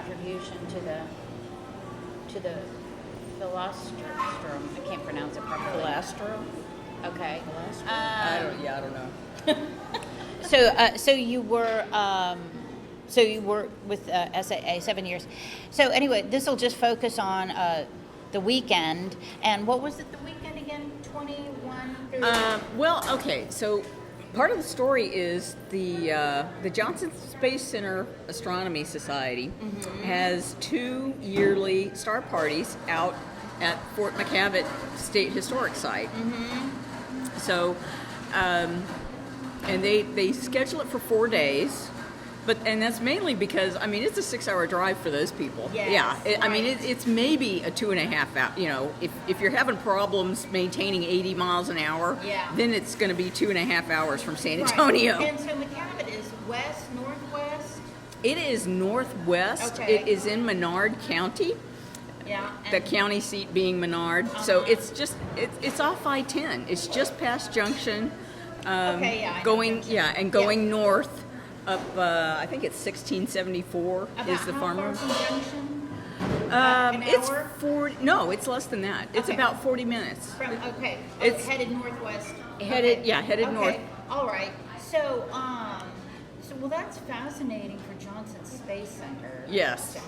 contribution to the philostrum. I can't pronounce it properly. Philastro? Okay. I don't know. So you were with SAA 7 years. So anyway, this will just focus on the weekend. And what was it? The weekend again? 21 through. Well, okay. So part of the story is the Johnson Space Center Astronomy Society has 2 yearly star parties out at Fort McCavitt State Historic Site. So, and they schedule it for 4 days. And that's mainly because, I mean, it's a 6-hour drive for those people. Yes, yeah, I mean, right. it's maybe a 2.5 hour. You know, if you're having problems maintaining 80 miles an hour, then it's going to be 2.5 hours from San Antonio. Right. And so McCavitt is west, northwest? It is northwest. Okay. It is in Menard County. Yeah. The county seat being Menard. So it's just, it's off I-10. It's just past Junction. Going north. Up, I think it's 1674 is the farm road. It's 40. No, it's less than that. It's about 40 minutes. It's headed northwest. Headed north. All right. So, well, that's fascinating for Johnson Space Center. Yes.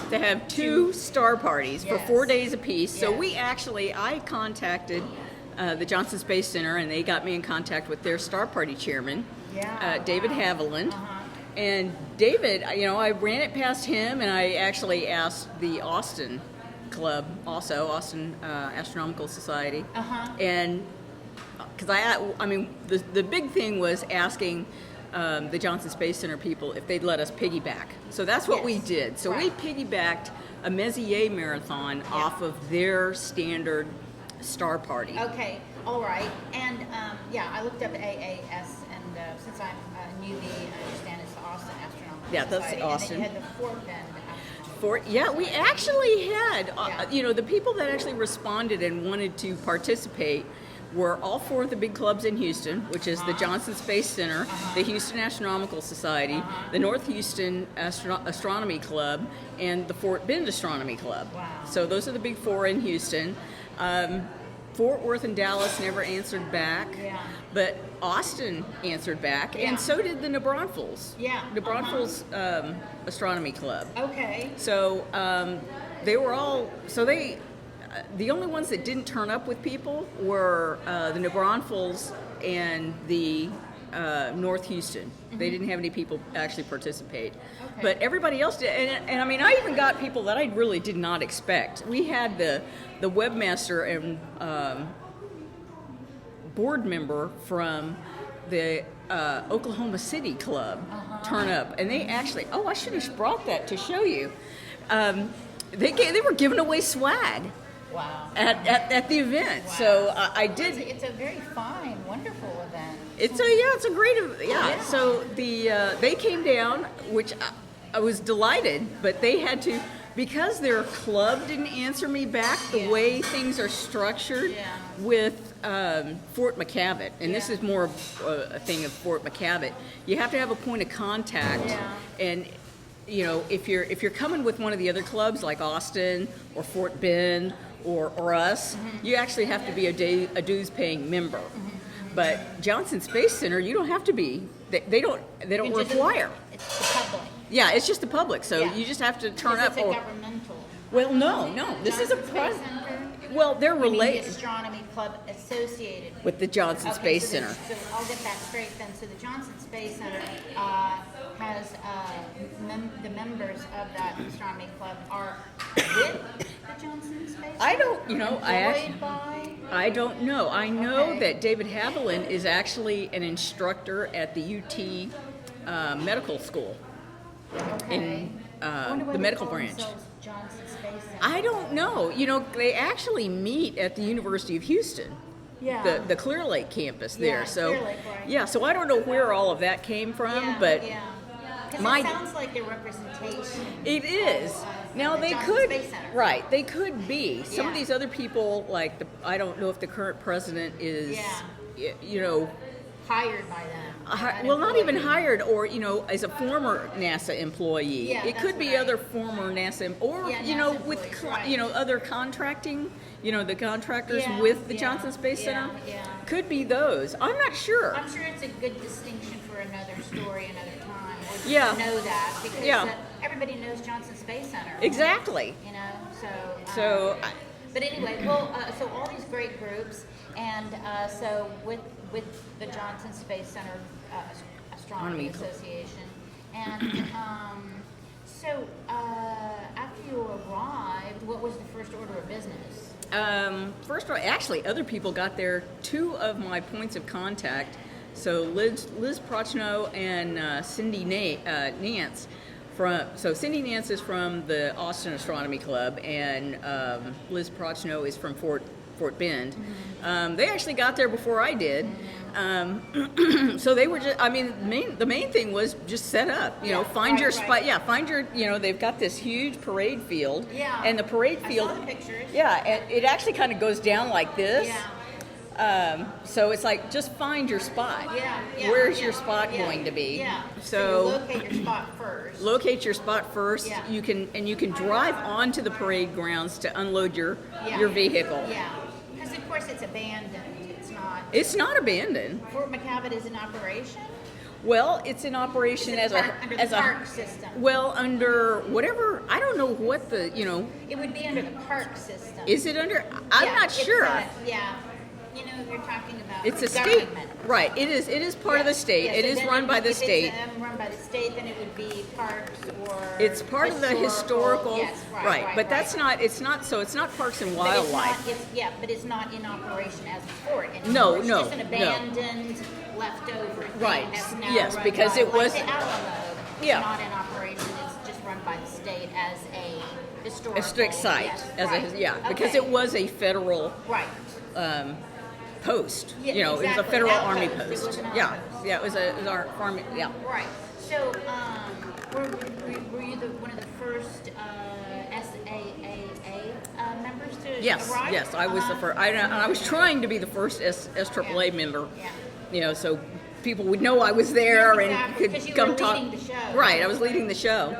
To have 2 star parties for 4 days apiece. Yes. So I contacted the Johnson Space Center, and they got me in contact with their star party chairman. David Haviland. And David, I ran it past him, and I actually asked the Austin Club, also Austin Astronomical Society, and because I mean, the big thing was asking the Johnson Space Center people if they'd let us piggyback. So that's what we did. So we piggybacked a Messier Marathon off of their standard star party. Okay, all right. And I looked up AAS, and since I'm a newbie, I understand it's the Austin Astronomical Society. That's Austin. And then you had the Fort Bend. We actually had, the people that actually responded and wanted to participate were all 4 of the big clubs in Houston, which is the Johnson Space Center, the Houston Astronomical Society, the North Houston Astronomy Club, and the Fort Bend Astronomy Club. Wow. So those are the big 4 in Houston. Fort Worth and Dallas never answered back, but Austin answered back, and so did the New Braunfels. New Braunfels Astronomy Club. Okay. So they were all, the only ones that didn't turn up with people were the New Braunfels and the North Houston. They didn't have any people actually participate. Okay. But everybody else did. And I mean, I even got people that I really did not expect. We had the webmaster and board member from the Oklahoma City Club turn up. And they actually, I should have brought that to show you. They were giving away swag. Wow. At the event. Wow. So I did. It's a very fine, wonderful event. It's a great event. So they came down, which I was delighted, but they had to, because their club didn't answer me back the way things are structured with Fort McCavitt, and this is more a thing of Fort McCavitt. You have to have a point of contact, and if you're coming with one of the other clubs like Austin or Fort Bend or us, you actually have to be a dues-paying member. But Johnson Space Center, you don't have to be. They don't require. It's the public. Yeah, it's just the public. So you just have to turn up. It's a governmental. Well, no. This is a private. Well, they're related. The astronomy club associated with the Johnson Space Center. So I'll get that straight then. So the Johnson Space Center has the members of that astronomy club are with the Johnson Space Center? I don't, I don't know. I know that David Haviland is actually an instructor at the UT Medical School in the medical branch. Johnson Space Center. I don't know. They actually meet at the University of Houston. Yeah. The Clear Lake campus there. Clear Lake, right. So I don't know where all of that came from, but it sounds like a representation. It is. Now they could, right? They could be. Some of these other people, like I don't know if the current president is, hired by them. Well, not even employee. hired, or as a former NASA employee. Yeah, It that's could be right. other former NASA, or Yeah, NASA with employees, right. other contracting. The contractors Yeah, with the yeah, Johnson Space yeah, Center. yeah. Could be those. I'm not sure. I'm sure it's a good distinction for another story, another time. Or just Yeah. to know that because Yeah. everybody knows Johnson Space Center. Exactly. So, But anyway, well, so all these great groups, and so with the Johnson Space Center Astronomy Club. Association, and so after you arrived, what was the first order of business? First of all, actually, other people got there. Two of my points of contact, so Liz Prochnow and Cindy Nance. Cindy Nance is from the Austin Astronomy Club, and Liz Prochnow is from Fort Bend. They actually got there before I did. So they were just, the main thing was just set up, find your spot. Yeah, find your, they've got this huge parade field. Yeah. And the parade field. I saw the pictures. Yeah, and it actually kind of goes down like this. Yeah. So it's like, just find your spot. Yeah. Where's your spot going to be? Yeah. So you locate your spot first. locate your spot first. Yeah. You can drive onto the parade grounds to unload your vehicle. Yeah. Because of course it's abandoned. It's not. It's not abandoned. Fort McCavitt is in operation. Well, it's in operation Is it under the park a system? well, under whatever, I don't know what the It would be under the park system. is it under? I'm not it's, sure. Yeah. You're talking about It's a state, government. right? It is part of the state. Yes, It so is then run by the if state. It's run by the state, then it would be parks or. It's part of the historical, Yes, but that's not. It's not. So it's not parks and wildlife. But it's not in operation as a fort anymore. No, it's no, just an abandoned, leftover thing Right. that's now Yes, run because by, it like was- the Alamo. It's Yeah. not in operation. It's just run by the state as a historical. A strict site, Yes, because okay. it was a federal Right. post. Yeah, it was a exactly. federal Outpost. army It post. was an Yeah, outpost. yeah, it was our army. Yeah. Right. So, were you one of the first SAAA members to Yes, arrive? yes, I was the first. I was trying to be the first SAAA member. Yeah. So people would know I was there Yes, exactly, and 'cause could you come were talk. leading the show. Right, I was leading the show.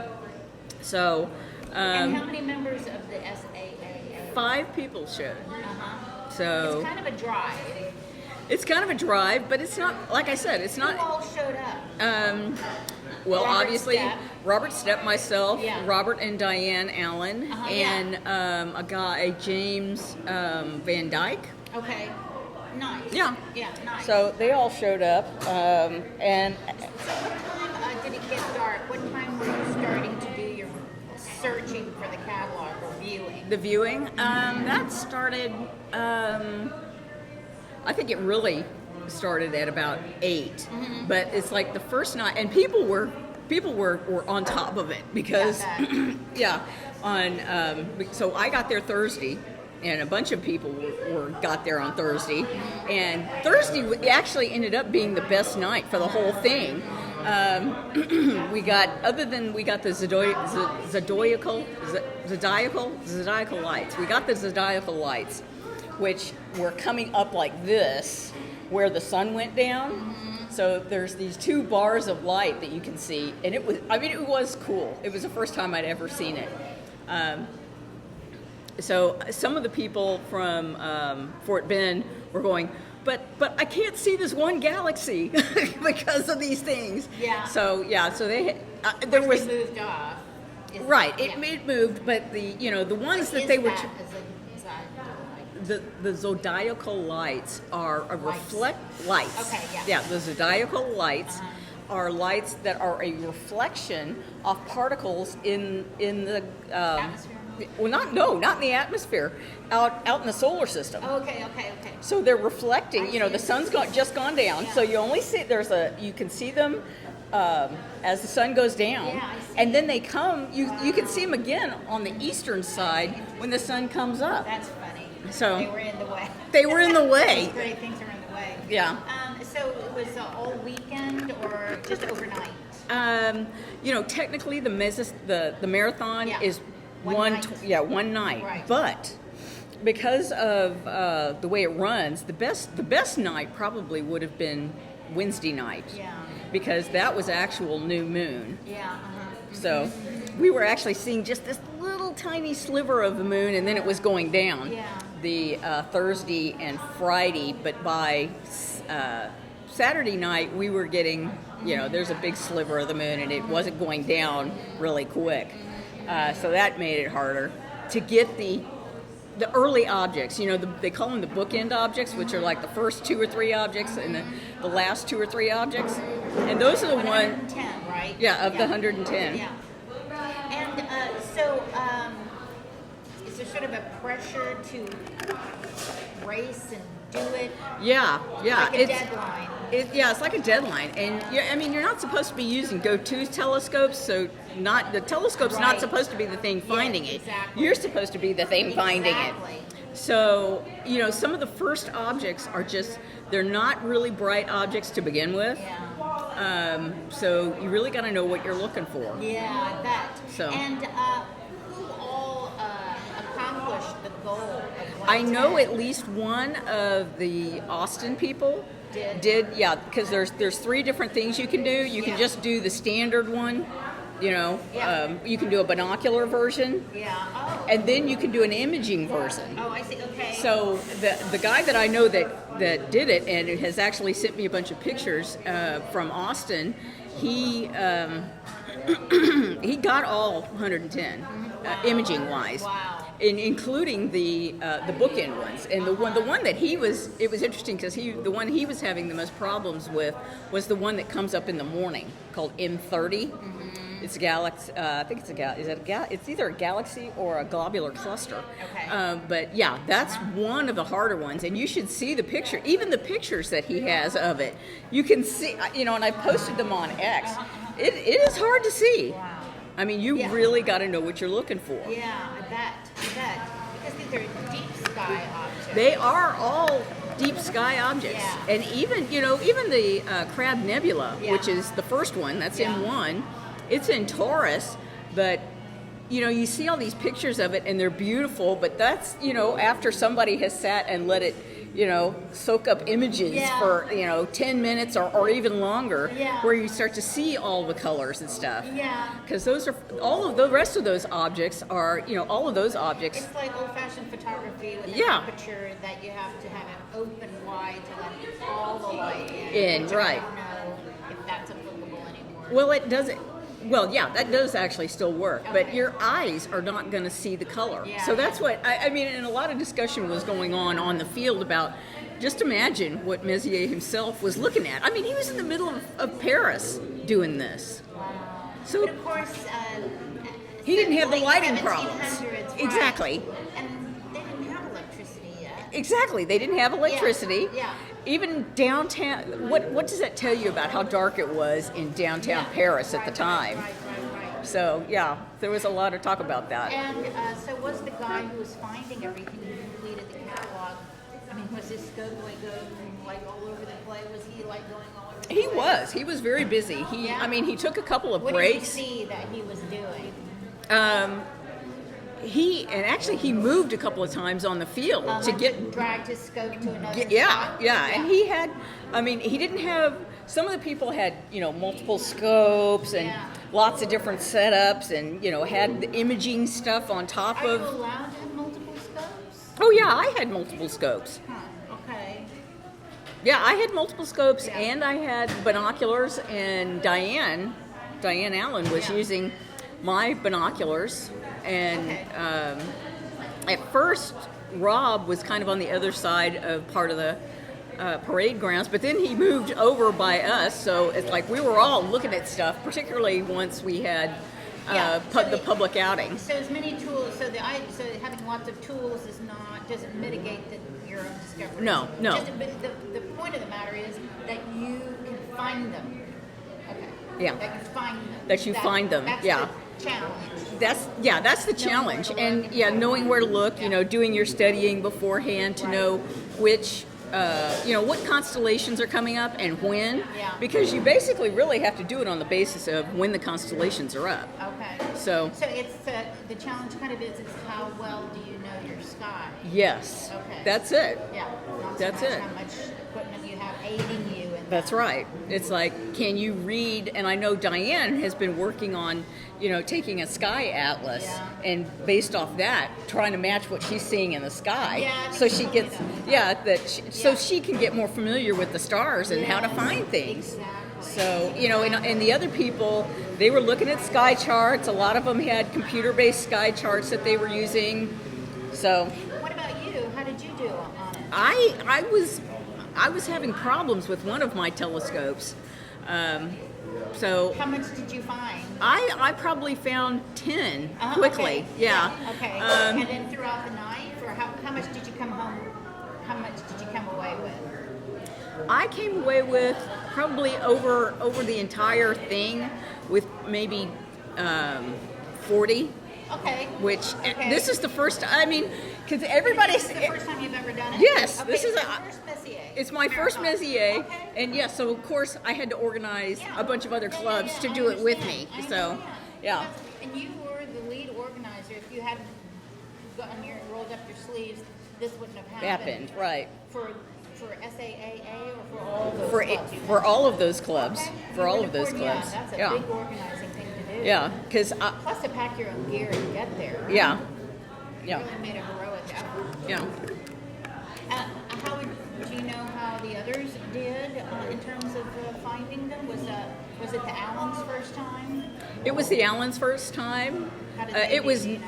So, And how many members of the SAAA? 5 people showed. Uh-huh. So It's kind of a drive. it's kind of a drive, but it's not, like I said, it's Who not. all showed up? Well, Robert obviously, Stepp. Robert Stepp, myself, Yeah. Robert and Diane Allen, and a guy, James Van Dyke. Okay. Nice. Yeah. Yeah, nice. So they all showed up, and So what time did it get dark? What time were you starting to do your searching for the catalog or viewing? the viewing, that started, I think it really started at about 8, but it's like the first night, and people were on top of it because, Yeah, so I got there Thursday, and a bunch of people got there on Thursday, and Thursday actually ended up being the best night for the whole thing. We got the zodiacal lights. We got the zodiacal lights, which were coming up like this, where the sun went down. So there's these 2 bars of light that you can see, and it was cool. It was the first time I'd ever seen it. So some of the people from Fort Bend were going, but I can't see this one galaxy because of these things. Yeah. So they there They was moved off. right. Yeah. It moved, but the ones that Is they were. that as a The zodiacal lights are a reflect lights. Okay, yeah. Yeah, the zodiacal lights are lights that are a reflection of particles in the Atmosphere? Well, not in the atmosphere, out in the solar system. Okay. So they're reflecting. The sun's just gone down, Yeah. so you only see you can see them as the sun goes down, Yeah, I see. and then they come. You can see them again on the eastern side when the sun comes up. That's funny. So- they were in the way. They were in the way. These great things are in the way. Yeah. So it was all weekend or just overnight? Technically the marathon Yeah. is One night. one night. Right. But because of the way it runs, the best night probably would have been Wednesday night. Yeah. Because that was actual new moon. Yeah. So we were actually seeing just this little tiny sliver of the moon, and then it was going down the Thursday and Friday. But by Saturday night, we were getting, there's a big sliver of the moon, and it wasn't going down really quick. So that made it harder to get the early objects. They call them the bookend objects, which are like the first 2 or 3 objects and the last 2 or 3 objects. And those are the ones. 110, right? Yeah, of the 110. Yeah. And so, is there sort of a pressure to race and do it? Yeah. Like a deadline. It's like a deadline. And you're not supposed to be using go-to telescopes, so the telescope's not supposed to be the thing finding it. Exactly. You're supposed to be the thing finding it. So, some of the first objects are they're not really bright objects to begin with. Yeah. So you really got to know what you're looking for. Yeah, I bet. So. And who all accomplished the goal of 110? I know at least one of the Austin people did, because there's 3 different things you can do. You can just do the standard one, you can do a binocular version. Yeah. Oh. And then you can do an imaging version. Oh, I see. Okay. So the guy that I know that did it and has actually sent me a bunch of pictures from Austin, he he got all 110 imaging wise. Wow. Including the bookend ones, and the one that it was interesting because the one he was having the most problems with was the one that comes up in the morning called M30. It's a galaxy. I think it's either a galaxy or a globular cluster. Okay. But yeah, that's one of the harder ones, and you should see the picture. Even the pictures that he has of it, you can see. And I posted them on X. It is hard to see. Wow. I mean, you really got to know what you're looking for. Yeah, I bet. Because these are deep sky objects. They are all deep sky objects. Yeah. And even the Crab Nebula, Yeah. which is the first one, that's in 1, it's in Taurus, but you see all these pictures of it and they're beautiful, but that's, after somebody has sat and let it, soak up images for, 10 minutes or even longer, where you start to see all the colors and stuff. Yeah. Because those are, all of the rest of those objects are, all of those objects. It's like old-fashioned photography with an aperture that you have to have it open wide to let all the light in. Which right. I don't know if that's applicable anymore. Well, it doesn't. Well, yeah, that does actually still work, but your eyes are not going to see the color. Yeah. So that's what, I mean, and a lot of discussion was going on the field about, just imagine what Messier himself was looking at. I mean, he was in the middle of Paris doing this. Wow. So, but of course, he didn't have the late lighting 1700s, problems. right? Exactly. And they didn't have electricity yet. Exactly. They didn't have electricity. Yeah. Even downtown, what does that tell you about how dark it was in downtown Paris at the time? Right. So, yeah, there was a lot of talk about that. And so was the guy who was finding everything who completed the catalog, I mean, was his scope like all over the place? Was he like going all over the place? He was very busy. I mean, he took a couple of breaks. What did you see that he was doing? He moved a couple of times on the field to get dragged his scope to another yeah, spot? and he had, he didn't have, some of the people had, multiple scopes and lots of different setups and, had the imaging stuff on top Are of. you allowed to have multiple scopes? Oh yeah, I had multiple scopes. Huh, okay. Yeah, I had multiple scopes and I had binoculars, and Diane Allen was using my binoculars, and at first Rob was kind of on the other side of part of the parade grounds, but then he moved over by us, so it's like we were all looking at stuff, particularly once we had the public outing. So as many tools, so having lots of tools doesn't mitigate your own discoveries. No. But the point of the matter is that you can find them. Okay. Yeah. That you find them. That you find them. That's Yeah. the challenge. That's the challenge, and knowing where to look, doing your studying beforehand to know which, what constellations are coming up and when, because you basically really have to do it on the basis of when the constellations are up. Okay. So it's the challenge kind of is how well do you know your sky? Yes. Okay. That's it. Yeah. Not so That's much it. how much equipment you have aiding you in That's right. It's like, can you read? And I know Diane has been working on, taking a sky atlas and based off that, trying to match what she's seeing in the sky. Yeah, so she gets, so Yeah. she can get more familiar with the stars and how to find things. Exactly. So, and the other people, they were looking at sky charts. A lot of them had computer-based sky charts that they were using. So, What about you? How did you do on it? I was having problems with one of my telescopes. So How much did you find? I probably found 10 quickly. Okay. Yeah. Okay. And then throughout the night, or how much did you come home? How much did you come away with? I came away with probably over the entire thing with maybe 40. Okay. Which Okay. this is the first. I mean, because everybody's. This is the first time you've ever done it? Yes, Okay, this is it's a- your first Messier. It's my first Marathon. Messier, Okay. and yes, so of course I had to organize Yeah. a bunch of other Yeah, clubs yeah, to I do it with understand. me. I So, understand. yeah. And you were the lead organizer. If you hadn't gotten your rolled up your sleeves, this wouldn't have happened. Right. For SAAA or for all those For clubs? you for all of those clubs. Okay. For You all were of those the clubs. Yeah, that's a Yeah. big organizing thing to do. Yeah, because Plus to pack your own gear and get there. yeah, You yeah, really made a heroic effort. yeah. How would do you know how the others did in terms of finding them? Was it the Allens' first time? It was the Allens' first time. How did they It do, was. do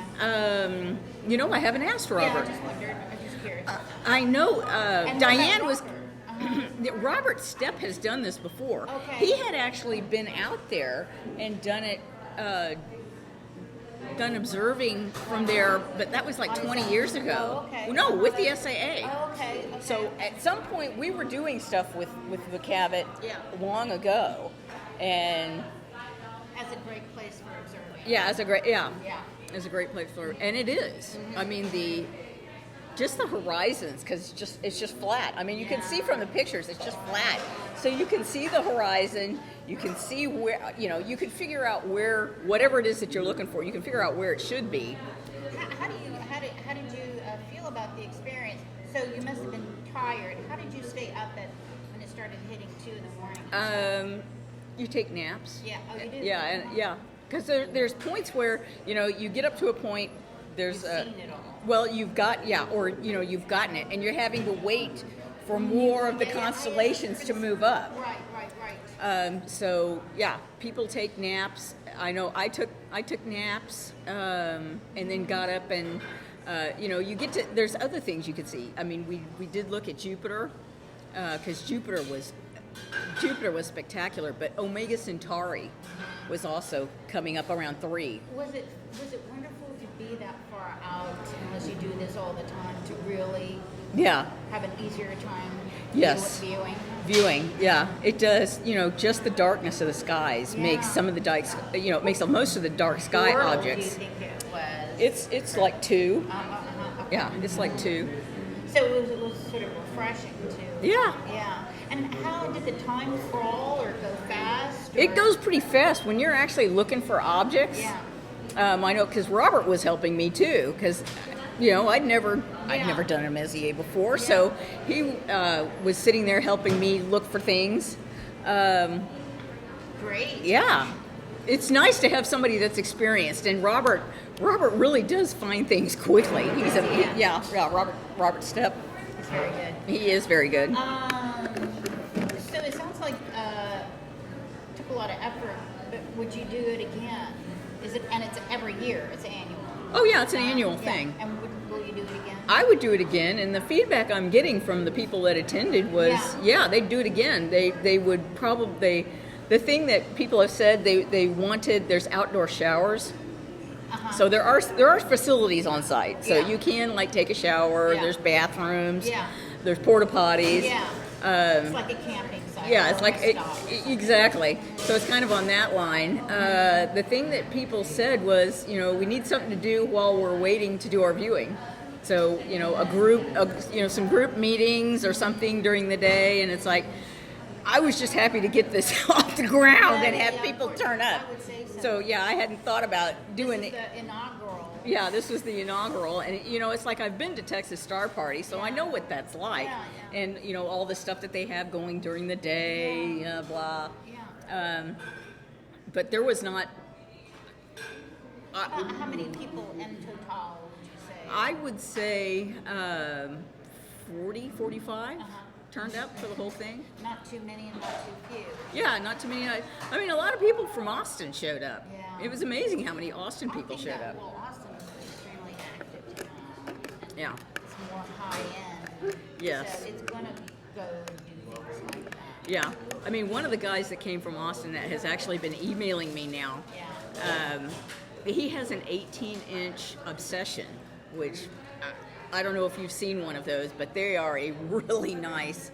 you know? I haven't asked Yeah, I Robert. just wondered. I'm just curious. I know And what Diane about was. Robert? Robert Stepp has done this before. Okay. He had actually been out there and done it, done observing from there, but that was like 20 years ago. Oh, okay. No, with the SAA. Oh, okay. So at some point we were doing stuff with the Cabot Yeah. long ago, and That's a great place for observing. yeah, it's a great Yeah. it's a great place for, and it is. I mean just the horizons, because it's just flat. I mean, you can see from the pictures, it's just flat. So you can see the horizon. You can see where, you can figure out where, whatever it is that you're looking for, you can figure out where it should be. How did you feel about the experience? So you must have been tired. How did you stay up when it started hitting 2 in the morning? You take naps. Yeah. Oh, you do. Yeah, because there's points where, you get up to a point, there's You've seen it all. well, you've got, or, you've gotten it, and you're having to wait for more of the constellations to move up. Right. So yeah, people take naps. I know I took naps, and then got up and you get to. There's other things you could see. I mean, we did look at Jupiter, because Jupiter was spectacular, but Omega Centauri was also coming up around 3. Was it wonderful to be that far out, unless you do this all the time, to really Yeah. have an easier time Yes. viewing? Viewing, yeah, it does. Just the darkness of the skies makes Yeah. some of the makes most of the dark sky World, objects. Do you think it was? It's like 2. Okay. Yeah, it's like 2. So it was sort of refreshing too. Yeah. Yeah. And how did the time crawl or go fast? It or- goes pretty fast when you're actually looking for objects. Yeah. I know because Robert was helping me too, because I'd never Yeah. done a Messier before, so he was sitting there helping me look for things. Great. Yeah, it's nice to have somebody that's experienced, and Robert really does find things quickly. He's Robert Stepp. It's very good. He is very good. So it sounds like took a lot of effort, but would you do it again? And it's every year, it's annual. Oh yeah, it's an annual Yeah. thing. And will you do it again? I would do it again, and the feedback I'm getting from the people that attended was, they'd do it again. They would probably, the thing that people have said they wanted, there's outdoor showers. So there are facilities on site, so Yeah. you can take a shower. Yeah. There's bathrooms. Yeah. There's porta potties. Yeah. It's like a camping site. Yeah, it's or like a stop. exactly. So it's kind of on that line. The thing that people said was, we need something to do while we're waiting to do our viewing. So a group, some group meetings or something during the day, and it's like, I was just happy to get this off the ground and have Yeah, people of course. turn up. I would say so. So yeah, I hadn't thought about doing This it. is the inaugural. Yeah, this was the inaugural, and it's like I've been to Texas Star Party, so I know what that's like, Yeah. and all the stuff that they have going during the day, blah. Yeah. But there was not. How many people in total would you say? I would say 40, 45 turned up for the whole thing. Not too many and not too few. Yeah, not too many. I mean, a lot of people from Austin showed up. Yeah. It was amazing how many Austin people I think showed that, up. well, Austin is an extremely active town. And Yeah. it's more high end. Yes. So it's going to go and do things like that. Yeah. I mean, one of the guys that came from Austin that has actually been emailing me now, Yeah. he has an 18-inch obsession, which I don't know if you've seen one of those, but they are a really nice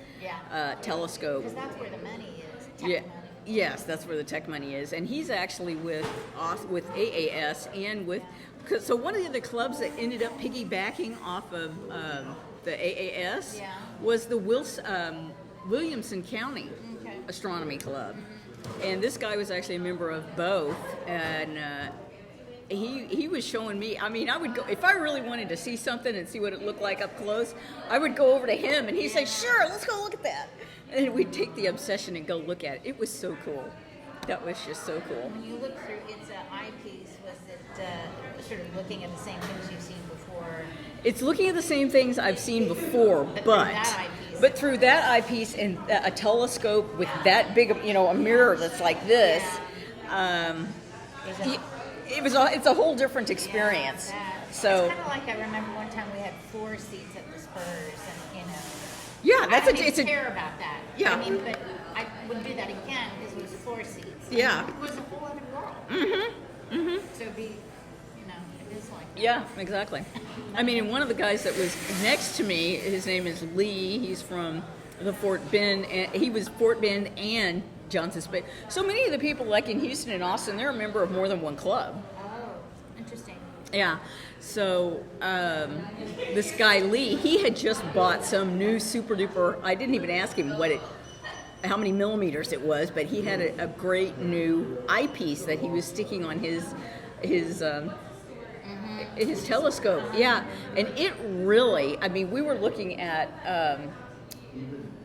telescope. Because that's where the money is. Tech Yeah. money. Yes, that's where the tech money is, and he's actually with AAS and with. So one of the other clubs that ended up piggybacking off of the AAS was the Williamson County Astronomy Club, and this guy was actually a member of both, and he was showing me. I mean, I would go if I really wanted to see something and see what it looked like up close. I would go over to him, and he'd say, "Sure, let's go look at that." And we'd take the obsession and go look at it. It was so cool. That was just so cool. When you look through its eyepiece, was it sort of looking at the same things you've seen before? It's looking at the same things I've seen before, but through that eyepiece and a telescope with that big, a mirror that's like this, it's a whole different experience. So it's kind of like I remember one time we had 4 seats at the Spurs, and yeah, I didn't care about that. Yeah. I mean, but I would do that again because it was 4 seats. Yeah. It was a whole other world. So it'd be, it is like that. Yeah, exactly. I mean, and one of the guys that was next to me, his name is Lee. He's from the Fort Bend, and he was Fort Bend and Johnson Space. So many of the people, like in Houston and Austin, they're a member of more than one club. Oh, interesting. Yeah. So this guy Lee, he had just bought some new super duper. I didn't even ask him how many millimeters it was, but he had a great new eyepiece that he was sticking on his telescope. Yeah, and it really. I mean, we were looking at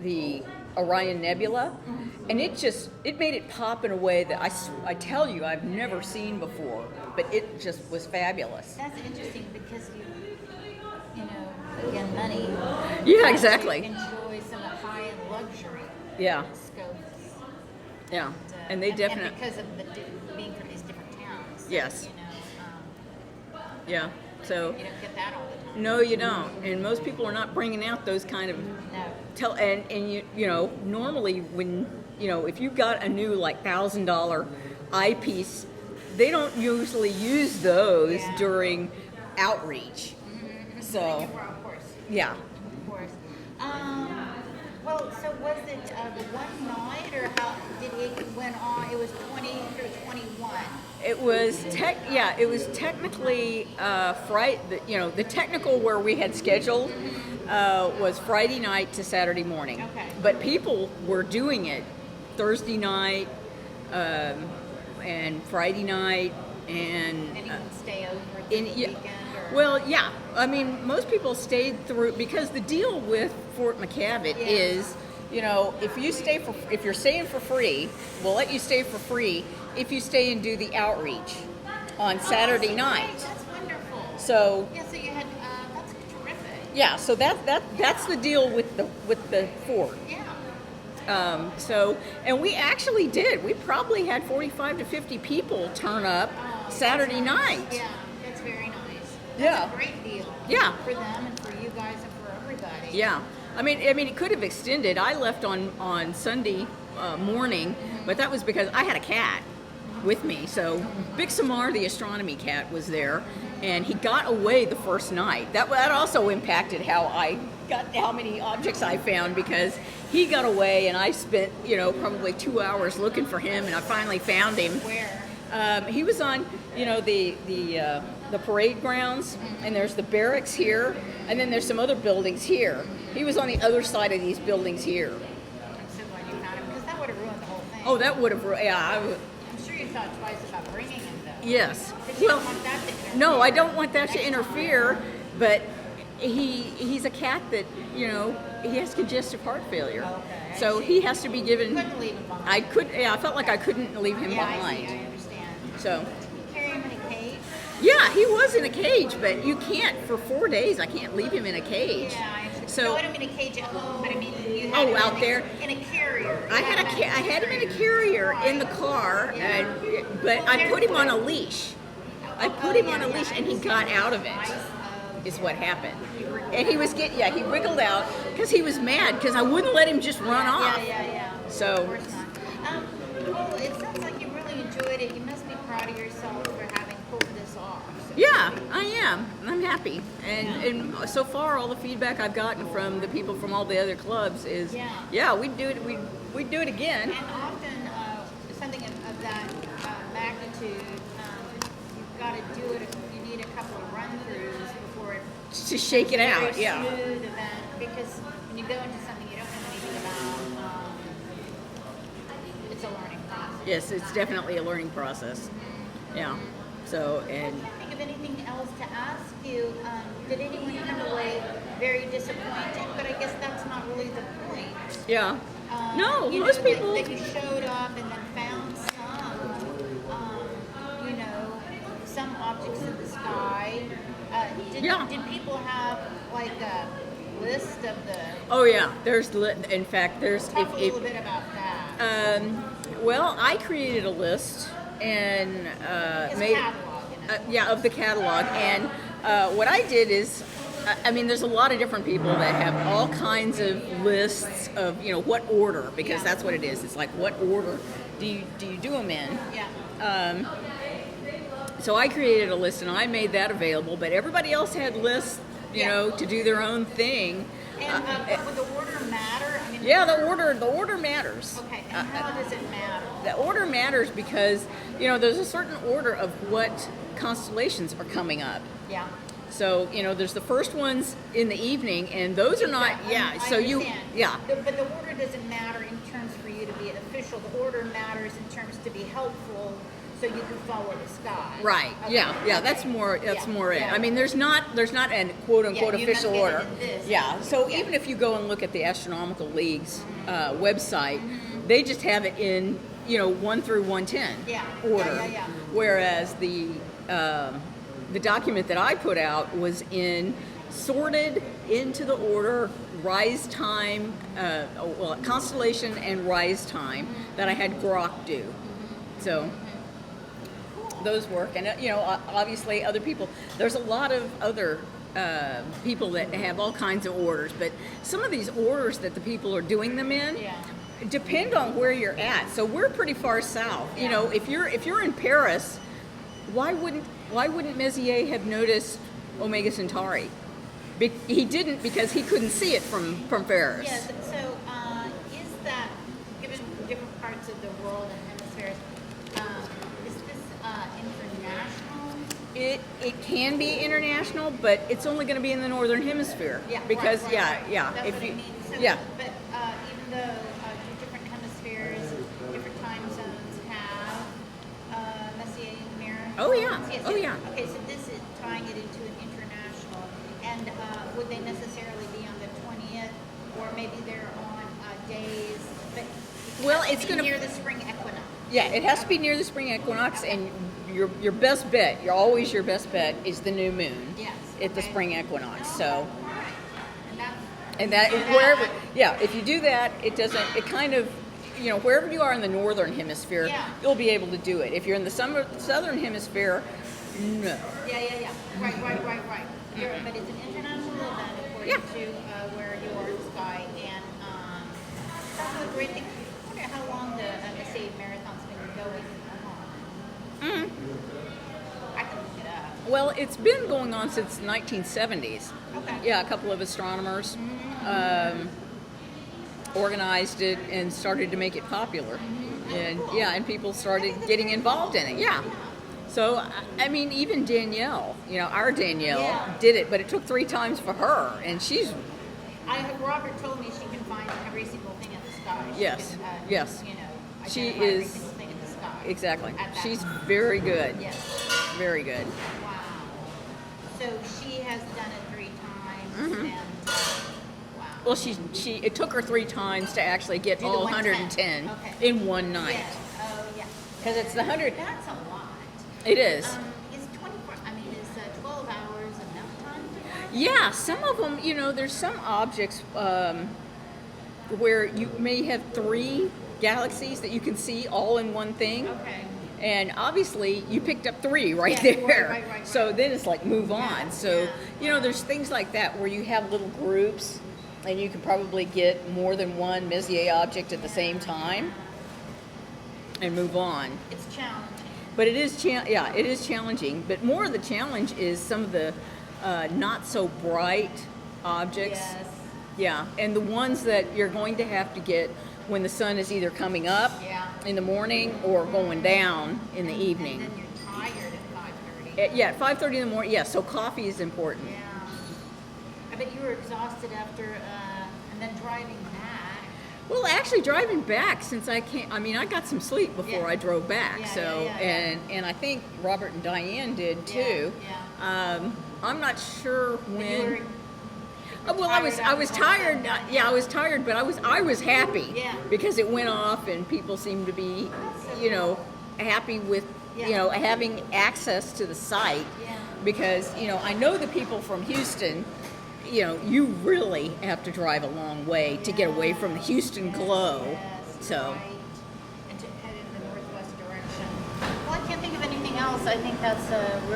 the Orion Nebula, and it made it pop in a way that I tell you I've never seen before. But it just was fabulous. That's interesting because again, money. Yeah, exactly. Enjoy some of the high-end luxury. Yeah. Scopes. Yeah, and they definitely. And because of being from these different towns. Yes. Yeah. So. You don't get that all the time. No, you don't. And most people are not bringing out those kind of. No. And normally when if you've got a new like $1,000 eyepiece, they don't usually use those during outreach. Mm-hmm. So. Of course. Yeah. Of course. Well, so was it one night, or how did it went on? It was 20 through 21. It was it was technically Friday. The technical where we had scheduled was Friday night to Saturday morning. Okay. But people were doing it Thursday night and Friday night and. Anyone stay over the weekend? Or? Well, yeah. I mean, most people stayed through because the deal with Fort McCavitt is, if you're staying for free, we'll let you stay for free if you stay and do the outreach on Saturday night. Great. That's wonderful. So so you had that's terrific. yeah, so that's the deal with the fort. Yeah. And we actually did. We probably had 45 to 50 people turn up Saturday night. Yeah, that's very nice. That's Yeah. a great deal. Yeah. For them and for you guys and for everybody. Yeah. I mean, it could have extended. I left on Sunday morning, but that was because I had a cat with me. So Big Samar, the astronomy cat, was there, and he got away the first night. That also impacted how many objects I found because he got away, and I spent probably 2 hours looking for him, and I finally found him. Where? He was on the parade grounds, and there's the barracks here, and then there's some other buildings here. He was on the other side of these buildings here. I'm so glad you found him because that would have ruined the whole thing. Oh, that would have, yeah. I'm sure you thought twice about bringing him though. Yes. Because you Well, don't want that to interfere. no, I don't want that to Next interfere, time. but he's a cat that, he has congestive heart failure. Okay, I So see. he has to be given. Couldn't leave him behind. I felt like I couldn't leave him Yeah, behind. I understand. So, You carry him in a cage? yeah, he was in a cage, but you can't for 4 days. I can't leave him in a cage. Yeah, I understand. So No, I don't mean a cage at home, but I mean you Oh, had him out in there? in a carrier. I had him in a carrier in the car, but I put him on a leash. I put him on a leash, and he got out of it. Is what happened. And he was he wiggled out because he was mad because I wouldn't let him just run off. Yeah. So- Of course not. Well, it sounds like you really enjoyed it. You must be proud of yourself for having pulled this off. So. Yeah, I am. I'm happy. And so far, all the feedback I've gotten from the people from all the other clubs is, we'd do it. We'd do it again. And often, something of that magnitude, you've got to do it. You need a couple of run-throughs before it. To shake it out, Very yeah. smooth event, because when you go into something you don't know anything about, it's a learning process. Yes, it's definitely a learning process. Yeah. So, I and can't think of anything else to ask you. Did anyone come away very disappointed? But I guess that's not really the point. yeah. No, You know, most people. that you showed up and then found some objects in the sky. Did people have like a list of the? Oh yeah, in fact, there's. Talk a little bit about that. Well, I created a list and It's made. a catalog, Of the catalog. And what I did is, there's a lot of different people that have all kinds of lists of, what order, because that's what it is. It's like, what order do you do them in? Yeah. So I created a list and I made that available, but everybody else had lists, to do their own thing. And would the order matter? The order matters. Okay. And how does it matter? The order matters because, there's a certain order of what constellations are coming up. Yeah. So, there's the first ones in the evening, and those are not, I so you, understand. But the order doesn't matter in terms for you to be an official. The order matters in terms to be helpful, so you can follow the sky. Right. Okay. Yeah. That's more it. Yeah. There's not an quote unquote you must official get it order. in this. Yeah. So even if you go and look at the Astronomical League's website, they just have it in 1 through 110 order. Yeah. Whereas the document that I put out was sorted into the order rise time, constellation and rise time that I had Grok do. So those work, and obviously other people. There's a lot of other people that have all kinds of orders, but some of these orders that the people are doing them in depend on where you're at. So we're pretty far south. If you're in Paris, why wouldn't Messier have noticed Omega Centauri? He didn't, because he couldn't see it from Paris. Yes. So is that, given different parts of the world and hemispheres, is this international? It can be international, but it's only going to be in the northern hemisphere. Yeah. Because right. That's if what you I mean. So, yeah. But even though different hemispheres, different time zones have Messier Marathon. Oh, yeah. Yes, Oh, yes. yeah. Okay, so this is tying it into an international. And would they necessarily be on the 20th, or maybe they're on days? But It's going to near the spring equinox. Yeah, it has to be near the spring equinox, and your best bet, your best bet is the new moon. Yes. At the Okay. spring equinox. So. All right. And that wherever, if you do that, it kind of, wherever you are in the northern hemisphere, you'll be able to do it. If you're in the southern hemisphere, no. Yeah. Right. But it's an international event according to where you are in the sky, and that's a great thing. I wonder how long the Messier Marathon's been going on. I can look it up. Well, it's been going on since the 1970s. Okay. Yeah, a couple of astronomers organized it and started to make it popular. And cool. and people started getting involved in it. Yeah. So, even Danielle, our Danielle did it, but it took 3 times for her, and she's... Robert told me she can find every single thing in the sky. Yes. Yes. She She identify every is- single thing in the sky. Exactly. At that She's time. very good. Yes. very good. Wow. So she has done it 3 times, Mm-hmm. and wow. Well, it took her 3 times to actually get Do the all 110. 110 Okay. in one night. Yes. Oh, yeah. Because it's the 100. That's a lot. It is. Is 24? I mean, is 12 hours enough time to do it? Yeah, some of them, there's some objects where you may have 3 galaxies that you can see all in one thing. Okay. And obviously, you picked up 3 right Yeah, there. right. So then it's like move on. Yeah, So, yeah. there's things like that where you have little groups and you can probably get more than one Messier object at the same time and move on. It's challenging. But it is, it is challenging. But more of the challenge is some of the not so bright objects. Yes. Yeah, and the ones that you're going to have to get when the sun is either coming up in the morning or going down in the evening. And then you're tired at 5:30. Yeah, at 5:30 in the morning. Yeah, so coffee is important. Yeah. I bet you were exhausted after, and then driving back. Well, actually, driving back, since I can't, I got some sleep before Yeah. I drove back. Yeah, So, yeah. and I think Robert and Diane did too. Yeah. I'm not sure And when. you were Well, I was tired. tired. Yeah, I was tired, but I was happy Yeah. because it went off, and people seemed to be, happy with, Yeah. having access to the site. Yeah. Because I know the people from Houston. You really have to drive a long way to get away from the Houston glow. Yes, So. right. And to head in the northwest direction. Well, I can't think of anything else. I think that's really